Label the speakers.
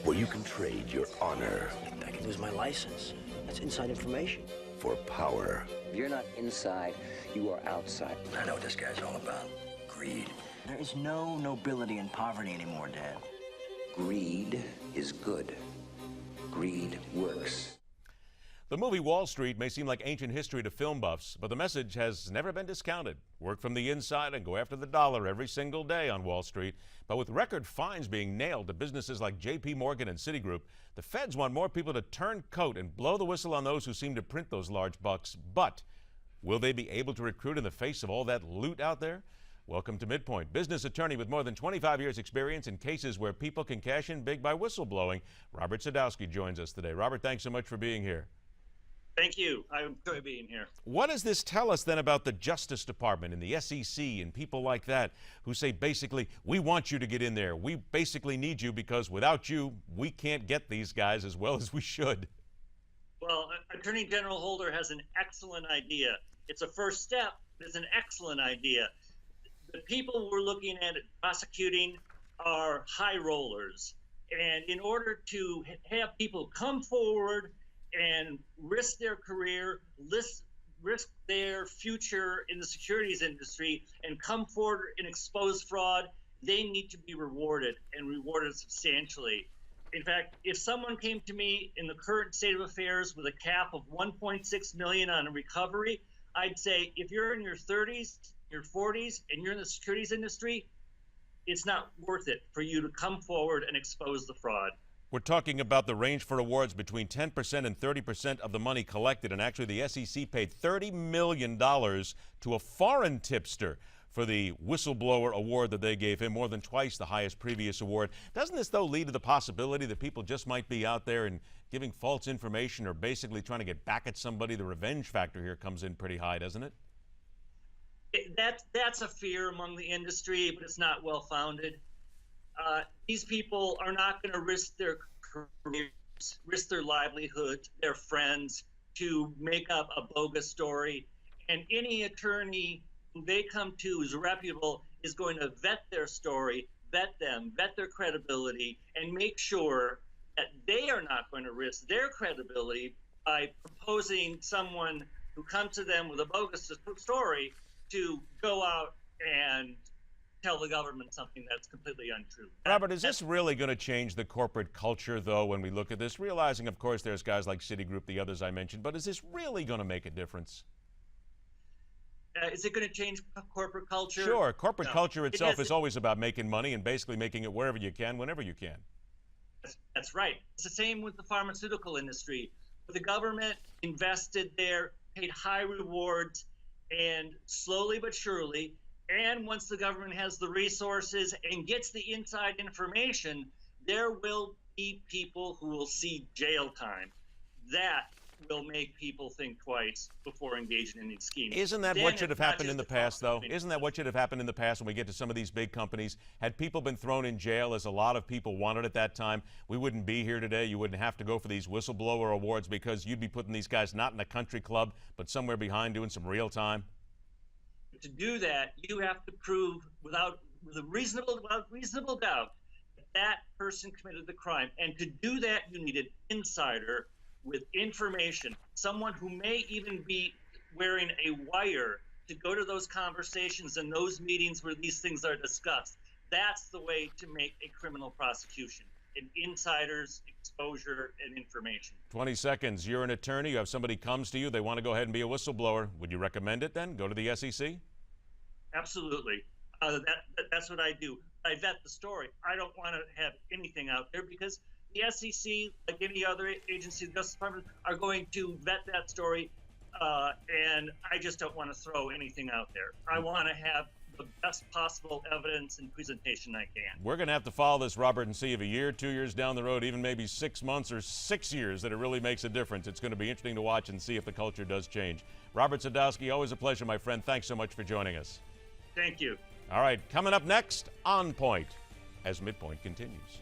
Speaker 1: where you can trade your honor
Speaker 2: I could lose my license. That's inside information.
Speaker 1: for power.
Speaker 3: If you're not inside, you are outside.
Speaker 1: I know what this guy's all about. Greed.
Speaker 2: There is no nobility in poverty anymore, Dad.
Speaker 3: Greed is good. Greed works.
Speaker 4: The movie Wall Street may seem like ancient history to film buffs, but the message has never been discounted. Work from the inside and go after the dollar every single day on Wall Street. But with record fines being nailed to businesses like J.P. Morgan and Citigroup, the feds want more people to turn coat and blow the whistle on those who seem to print those large bucks. But will they be able to recruit in the face of all that loot out there? Welcome to Midpoint. Business attorney with more than 25 years experience in cases where people can cash in big by whistleblowing, Robert Sadowski joins us today. Robert, thanks so much for being here.
Speaker 5: Thank you. I enjoy being here.
Speaker 4: What does this tell us then about the Justice Department and the SEC and people like that who say basically, we want you to get in there. We basically need you because without you, we can't get these guys as well as we should.
Speaker 5: Well, Attorney General Holder has an excellent idea. It's a first step, but it's an excellent idea. The people we're looking at prosecuting are high rollers. And in order to have people come forward and risk their career, risk their future in the securities industry, and come forward and expose fraud, they need to be rewarded, and rewarded substantially. In fact, if someone came to me in the current state of affairs with a cap of 1.6 million on a recovery, I'd say, if you're in your 30s, your 40s, and you're in the securities industry, it's not worth it for you to come forward and expose the fraud.
Speaker 4: We're talking about the range for awards between 10% and 30% of the money collected. And actually, the SEC paid $30 million to a foreign tipster for the whistleblower award that they gave him, more than twice the highest previous award. Doesn't this, though, lead to the possibility that people just might be out there and giving false information or basically trying to get back at somebody? The revenge factor here comes in pretty high, doesn't it?
Speaker 5: That's a fear among the industry, but it's not well-founded. These people are not going to risk their careers, risk their livelihood, their friends, to make up a bogus story. And any attorney who they come to who's reputable is going to vet their story, vet them, vet their credibility, and make sure that they are not going to risk their credibility by proposing someone who comes to them with a bogus story to go out and tell the government something that's completely untrue.
Speaker 4: Robert, is this really going to change the corporate culture, though, when we look at this? Realizing, of course, there's guys like Citigroup, the others I mentioned, but is this really going to make a difference?
Speaker 5: Is it going to change corporate culture?
Speaker 4: Sure. Corporate culture itself
Speaker 5: It
Speaker 4: is always about making money and basically making it wherever you can, whenever you can.
Speaker 5: That's right. It's the same with the pharmaceutical industry. The government invested there, paid high rewards, and slowly but surely, and once the government has the resources and gets the inside information, there will be people who will see jail time. That will make people think twice before engaging in these schemes.
Speaker 4: Isn't that what should have happened in the past, though? Isn't that what should have happened in the past when we get to some of these big companies? Had people been thrown in jail, as a lot of people wanted at that time, we wouldn't be here today. You wouldn't have to go for these whistleblower awards because you'd be putting these guys not in a country club, but somewhere behind doing some real time.
Speaker 5: To do that, you have to prove without reasonable doubt that that person committed the crime. And to do that, you need an insider with information, someone who may even be wearing a wire to go to those conversations and those meetings where these things are discussed. That's the way to make a criminal prosecution. An insider's exposure and information. 20
Speaker 4: seconds. You're an attorney. You have somebody comes to you. They want to go ahead and be a whistleblower. Would you recommend it then? Go to the SEC?
Speaker 5: Absolutely. That's what I do. I vet the story. I don't want to have anything out there because the SEC, like any other agency, the Justice Department, are going to vet that story, and I just don't want to throw anything out there. I want to have the best possible evidence and presentation I can.
Speaker 4: We're going to have to follow this, Robert, and see if a year, 2 years down the road, even maybe 6 months or 6 years, that it really makes a difference. It's going to be interesting to watch and see if the culture does change. Robert Sadowski, always a pleasure, my friend. Thanks so much for joining us.
Speaker 5: Thank you.
Speaker 4: All right, coming up next, On Point, as Midpoint continues.